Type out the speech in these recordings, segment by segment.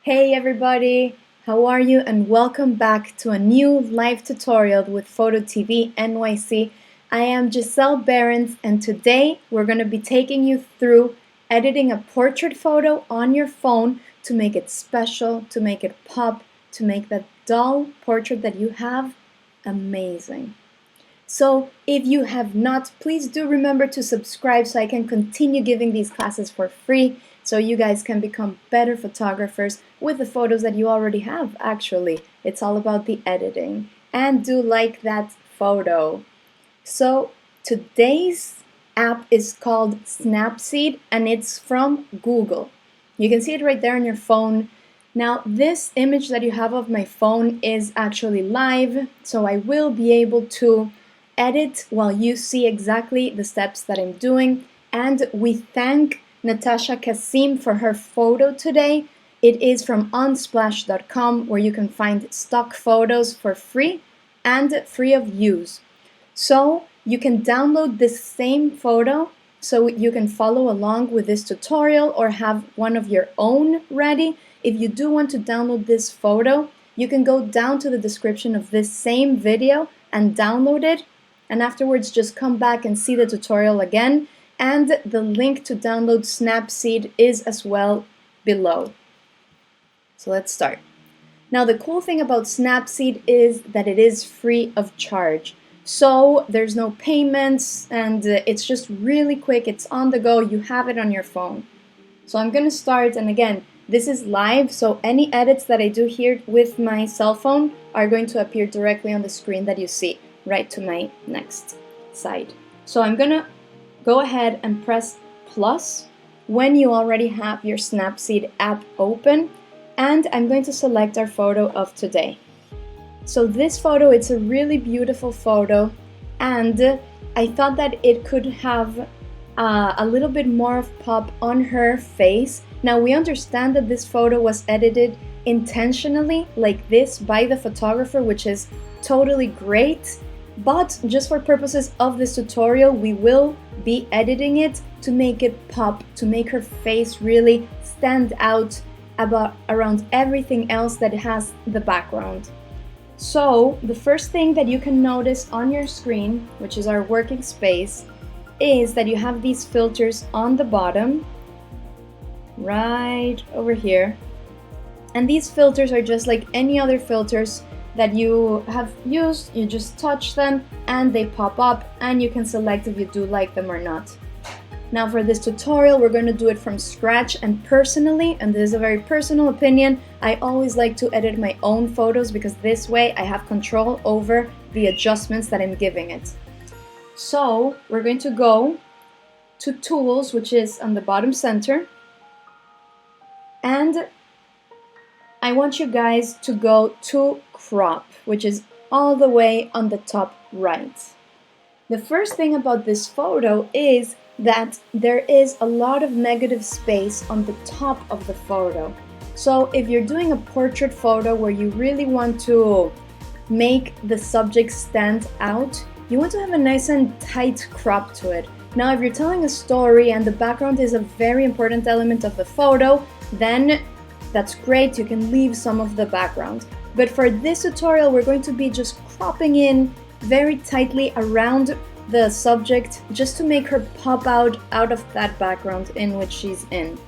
Hey everybody, how are you? And welcome back to a new live tutorial with Photo TV NYC. I am Giselle Behrens, and today we're going to be taking you through editing a portrait photo on your phone to make it special, to make it pop, to make that dull portrait that you have amazing. So if you have not, please do remember to subscribe so I can continue giving these classes for free so you guys can become better photographers with the photos that you already have. Actually, it's all about the editing. And do like that photo. So today's app is called Snapseed and it's from Google. You can see it right there on your phone. Now this image that you have of my phone is actually live, so I will be able to edit while you see exactly the steps that I'm doing. And we thank Natasha Kasim for her photo today. It is from UNSPLASH.com, where you can find stock photos for free and free of use. So you can download this same photo so you can follow along with this tutorial or have one of your own ready. If you do want to download this photo, you can go down to the description of this same video and download it, and afterwards just come back and see the tutorial again, and the link to download Snapseed is as well below. So let's start. Now the cool thing about Snapseed is that it is free of charge. So there's no payments and it's just really quick, it's on the go, you have it on your phone. So I'm gonna start, and again, this is live, so any edits that I do here with my cell phone are going to appear directly on the screen that you see, right to my next side. So I'm gonna go ahead and press plus when you already have your Snapseed app open, and I'm going to select our photo of today. So this photo, it's a really beautiful photo, and I thought that it could have a little bit more of pop on her face. Now we understand that this photo was edited intentionally like this by the photographer, which is totally great, but just for purposes of this tutorial we will be editing it to make it pop, to make her face really stand out around everything else that has the background. So the first thing that you can notice on your screen, which is our working space, is that you have these filters on the bottom, right over here. And these filters are just like any other filters that you have used. You just touch them and they pop up, and you can select if you do like them or not. Now for this tutorial, we're going to do it from scratch, and personally, and this is a very personal opinion, I always like to edit my own photos because this way I have control over the adjustments that I'm giving it. So we're going to go to Tools, which is on the bottom center, and I want you guys to go to Crop, which is all the way on the top right. The first thing about this photo is that there is a lot of negative space on the top of the photo. So if you're doing a portrait photo where you really want to make the subject stand out, you want to have a nice and tight crop to it. Now if you're telling a story and the background is a very important element of the photo, then that's great, you can leave some of the background. But for this tutorial, we're going to be just cropping in very tightly around the subject just to make her pop out of that background in which she's in.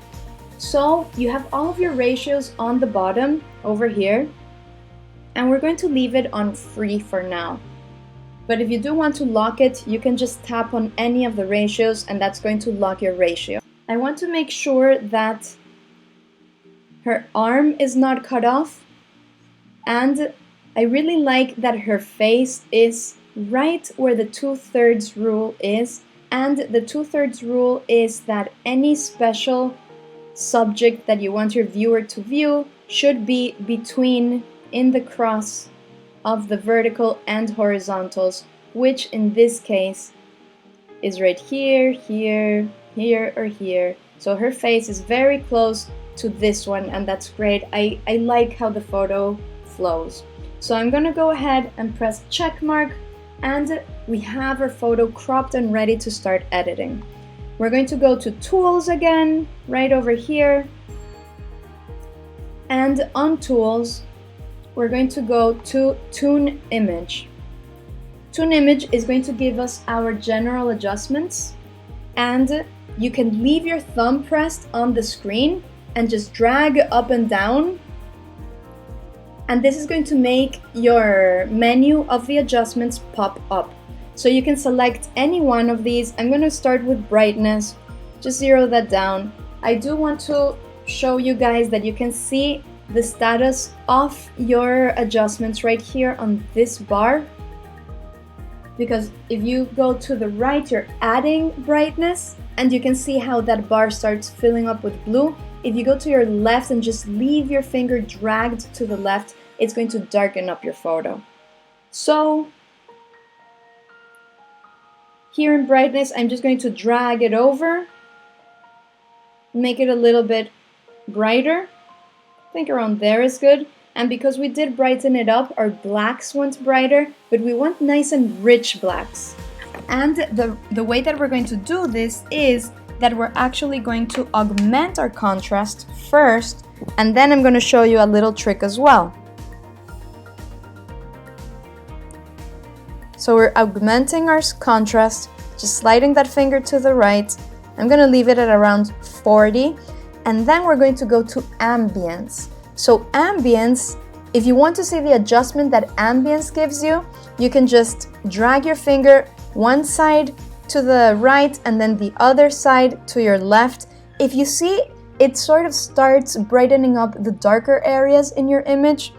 So you have all of your ratios on the bottom over here, and we're going to leave it on free for now. But if you do want to lock it, you can just tap on any of the ratios and that's going to lock your ratio. I want to make sure that her arm is not cut off, and I really like that her face is right where the 2/3 rule is, and the 2/3 rule is that any special subject that you want your viewer to view should be between, in the cross of the vertical and horizontals, which in this case is right here, here, here, or here. So her face is very close to this one, and that's great. I like how the photo flows. So I'm gonna go ahead and press check mark, and we have our photo cropped and ready to start editing. We're going to go to Tools again, right over here, And on Tools, we're going to go to Tune Image. Tune Image is going to give us our general adjustments, and you can leave your thumb pressed on the screen and just drag up and down, and this is going to make your menu of the adjustments pop up. So you can select any one of these. I'm going to start with brightness, just zero that down. I do want to show you guys that you can see the status of your adjustments right here on this bar, because if you go to the right, you're adding brightness, and you can see how that bar starts filling up with blue. If you go to your left and just leave your finger dragged to the left, it's going to darken up your photo. So here in brightness, I'm just going to drag it over, make it a little bit brighter. I think around there is good. And because we did brighten it up, our blacks went brighter, but we want nice and rich blacks. And the way that we're going to do this is that we're actually going to augment our contrast first, and then I'm going to show you a little trick as well. So we're augmenting our contrast, just sliding that finger to the right. I'm going to leave it at around 40, and then we're going to go to ambience. So ambience, if you want to see the adjustment that ambience gives you, you can just drag your finger one side to the right and then the other side to your left. If you see, it sort of starts brightening up the darker areas in your image,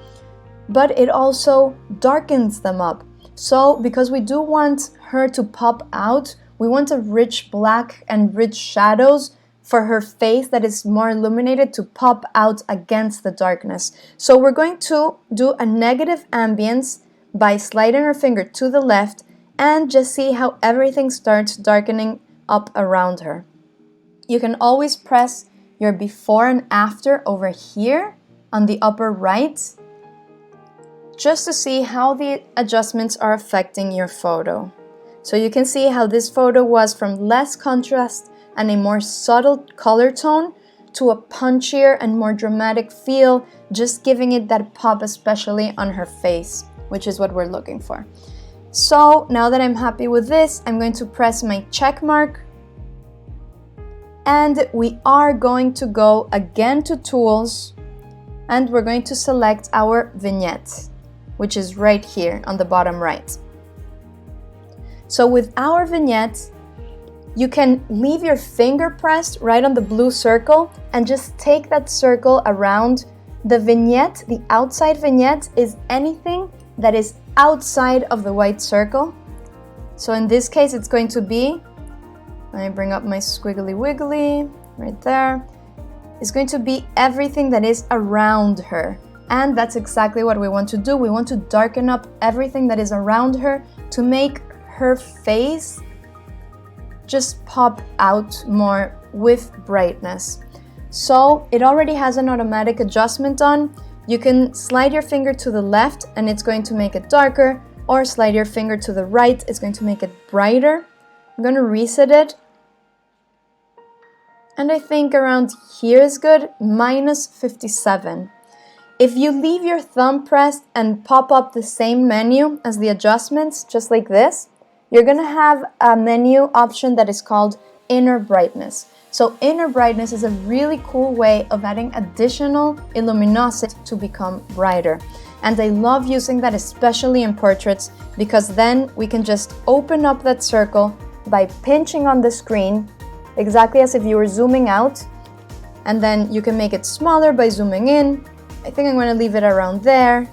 but it also darkens them up. So because we do want her to pop out, we want a rich black and rich shadows for her face that is more illuminated to pop out against the darkness. So we're going to do a negative ambience by sliding our finger to the left and just see how everything starts darkening up around her. You can always press your before and after over here on the upper right, just to see how the adjustments are affecting your photo. So you can see how this photo was from less contrast and a more subtle color tone to a punchier and more dramatic feel, just giving it that pop, especially on her face, which is what we're looking for. So now that I'm happy with this, I'm going to press my check mark, and we are going to go again to Tools, and we're going to select our vignette, which is right here on the bottom right. So with our vignette, you can leave your finger pressed right on the blue circle and just take that circle around. The vignette, the outside vignette, is anything that is outside of the white circle. So in this case, it's going to be, let me bring up my squiggly wiggly right there. It's going to be everything that is around her. And that's exactly what we want to do. We want to darken up everything that is around her to make her face just pop out more with brightness. So it already has an automatic adjustment on. You can slide your finger to the left and it's going to make it darker, or slide your finger to the right, it's going to make it brighter. I'm going to reset it. And I think around here is good, -57. If you leave your thumb pressed and pop up the same menu as the adjustments, just like this, you're going to have a menu option that is called Inner Brightness. So inner brightness is a really cool way of adding additional luminosity to become brighter. And I love using that, especially in portraits, because then we can just open up that circle by pinching on the screen, exactly as if you were zooming out. And then you can make it smaller by zooming in. I think I'm going to leave it around there.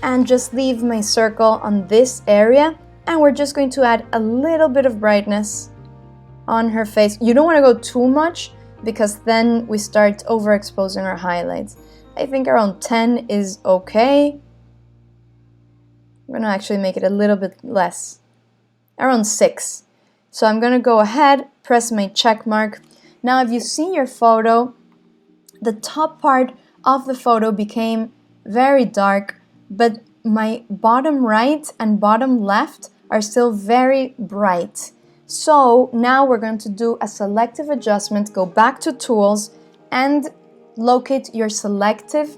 And just leave my circle on this area. And we're just going to add a little bit of brightness on her face. You don't want to go too much, because then we start overexposing our highlights. I think around 10 is okay. I'm going to actually make it a little bit less, around 6. So I'm going to go ahead, press my check mark. Now if you see your photo, the top part of the photo became very dark, but my bottom right and bottom left are still very bright. So now we're going to do a selective adjustment, go back to Tools, and locate your selective,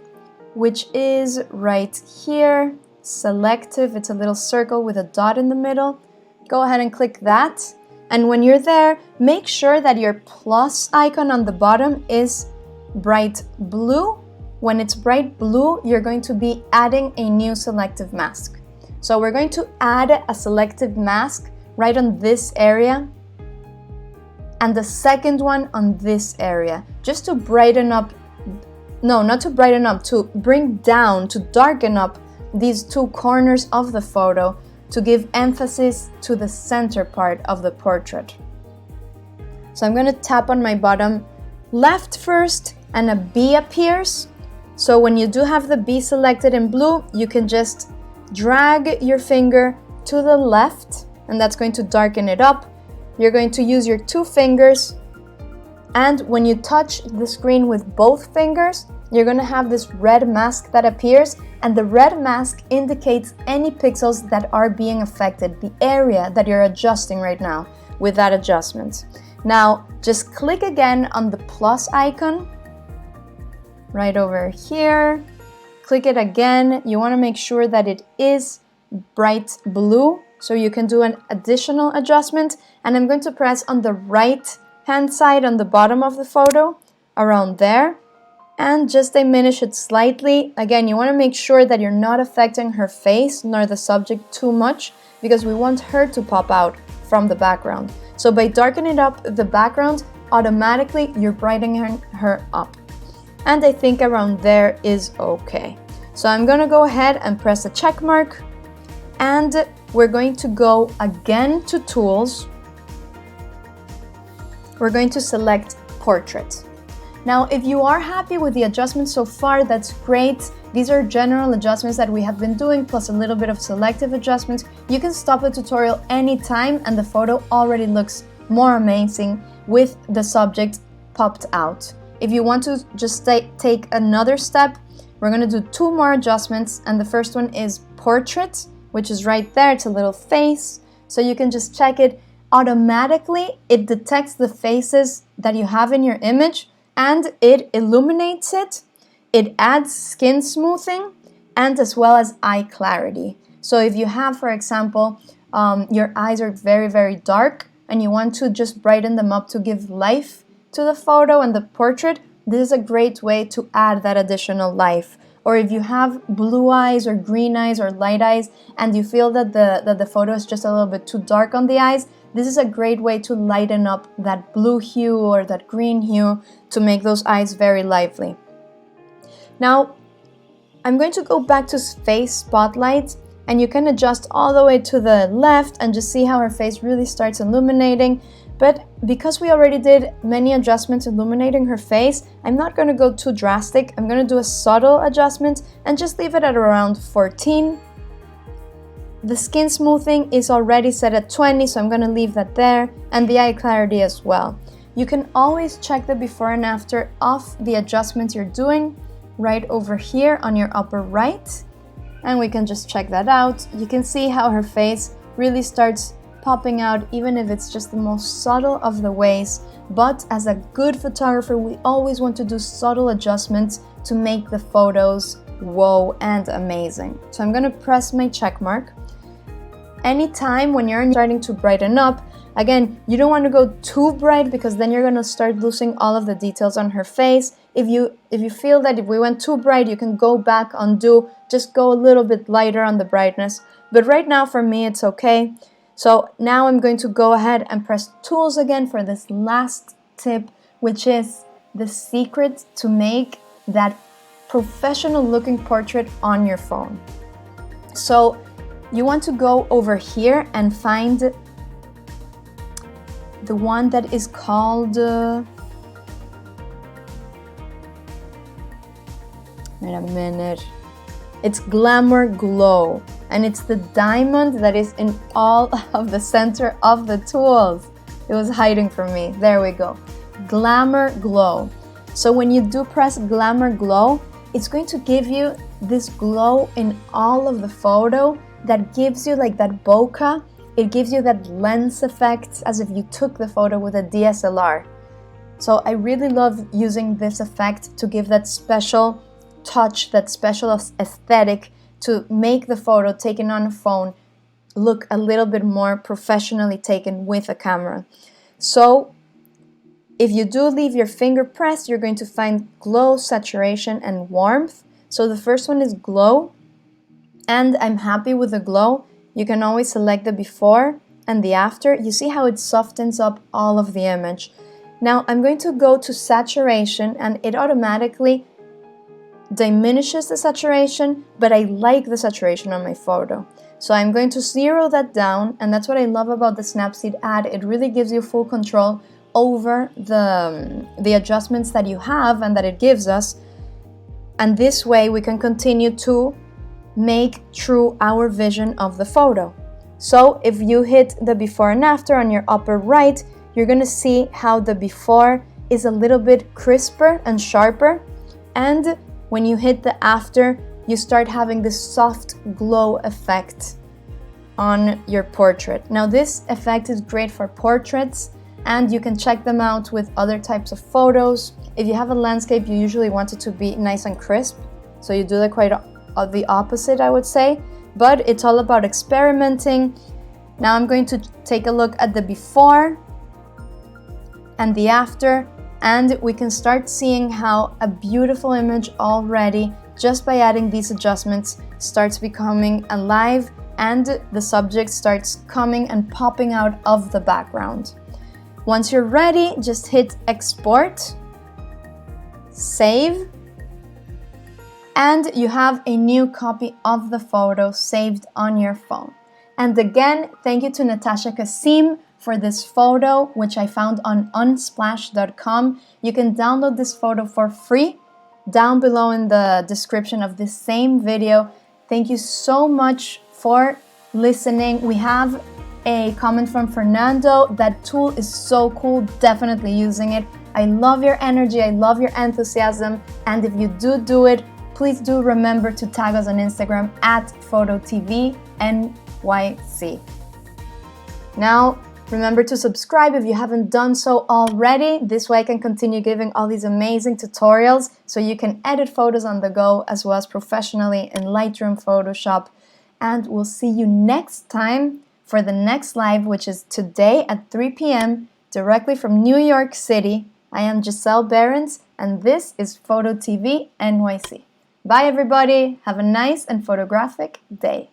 which is right here. Selective, it's a little circle with a dot in the middle. Go ahead and click that. And when you're there, make sure that your plus icon on the bottom is bright blue. When it's bright blue, you're going to be adding a new selective mask. So we're going to add a selective mask right on this area, and the second one on this area, just to brighten up, no, not to brighten up, to bring down, to darken up these two corners of the photo, to give emphasis to the center part of the portrait. So I'm going to tap on my bottom left first, and a B appears. So when you do have the B selected in blue, you can just drag your finger to the left, and that's going to darken it up. You're going to use your two fingers, and when you touch the screen with both fingers, you're going to have this red mask that appears, and the red mask indicates any pixels that are being affected, the area that you're adjusting right now with that adjustment. Now, just click again on the plus icon right over here. Click it again. You want to make sure that it is bright blue, so you can do an additional adjustment. And I'm going to press on the right hand side on the bottom of the photo, around there, and just diminish it slightly. Again, you want to make sure that you're not affecting her face nor the subject too much, because we want her to pop out from the background. So by darkening up the background, automatically you're brightening her up. And I think around there is okay. So I'm going to go ahead and press a check mark, and we're going to go again to Tools. We're going to select Portrait. Now, if you are happy with the adjustments so far, that's great. These are general adjustments that we have been doing, plus a little bit of selective adjustments. You can stop the tutorial anytime, and the photo already looks more amazing with the subject popped out. If you want to just take another step, we're going to do two more adjustments, and the first one is Portrait, which is right there. It's a little face, so you can just check it. Automatically, it detects the faces that you have in your image, and it illuminates it. It adds skin smoothing, and as well as eye clarity. So if you have, for example, your eyes are very, very dark, and you want to just brighten them up to give life to the photo and the portrait, this is a great way to add that additional life. Or if you have blue eyes or green eyes or light eyes, and you feel that the photo is just a little bit too dark on the eyes, this is a great way to lighten up that blue hue or that green hue to make those eyes very lively. Now, I'm going to go back to Face Spotlight, and you can adjust all the way to the left and just see how her face really starts illuminating. But because we already did many adjustments illuminating her face, I'm not going to go too drastic. I'm going to do a subtle adjustment and just leave it at around 14. The skin smoothing is already set at 20, so I'm going to leave that there, and the eye clarity as well. You can always check the before and after of the adjustments you're doing right over here on your upper right, and we can just check that out. You can see how her face really starts popping out, even if it's just the most subtle of the ways. But as a good photographer, we always want to do subtle adjustments to make the photos wow and amazing. So I'm going to press my check mark. Anytime when you're starting to brighten up, again, you don't want to go too bright, because then you're going to start losing all of the details on her face. If you feel that if we went too bright, you can go back, undo, just go a little bit lighter on the brightness. But right now for me, it's okay. So now I'm going to go ahead and press Tools again for this last tip, which is the secret to make that professional looking portrait on your phone. So you want to go over here and find the one that is called, wait a minute, it's Glamour Glow, and it's the diamond that is in all of the center of the tools. It was hiding from me. There we go. Glamour Glow. So when you do press Glamour Glow, it's going to give you this glow in all of the photo that gives you like that bokeh. It gives you that lens effect as if you took the photo with a DSLR. So I really love using this effect to give that special touch, that special aesthetic, to make the photo taken on a phone look a little bit more professionally taken with a camera. So if you do leave your finger pressed, you're going to find glow, saturation, and warmth. So the first one is glow, and I'm happy with the glow. You can always select the before and the after. You see how it softens up all of the image. Now I'm going to go to saturation, and it automatically diminishes the saturation, but I like the saturation on my photo. So I'm going to zero that down, and that's what I love about the Snapseed ad. It really gives you full control over the adjustments that you have and that it gives us. And this way we can continue to make true our vision of the photo. So if you hit the before and after on your upper right, you're going to see how the before is a little bit crisper and sharper, and when you hit the after, you start having this soft glow effect on your portrait. Now this effect is great for portraits, and you can check them out with other types of photos. If you have a landscape, you usually want it to be nice and crisp, so you do the quite the opposite, I would say, but it's all about experimenting. Now I'm going to take a look at the before and the after, and we can start seeing how a beautiful image already, just by adding these adjustments, starts becoming alive, and the subject starts coming and popping out of the background. Once you're ready, just hit export, save, and you have a new copy of the photo saved on your phone. And again, thank you to Natasha Kasim for this photo, which I found on unsplash.com. You can download this photo for free down below in the description of this same video. Thank you so much for listening. We have a comment from Fernando. That tool is so cool, definitely using it. I love your energy, I love your enthusiasm, and if you do it, please do remember to tag us on Instagram at myphototvnyc. Now, remember to subscribe if you haven't done so already. This way I can continue giving all these amazing tutorials so you can edit photos on the go as well as professionally in Lightroom, Photoshop. And we'll see you next time for the next live, which is today at 3 p.m. directly from New York City. I am Giselle Behrens, and this is Photo TV NYC. Bye everybody, have a nice and photographic day.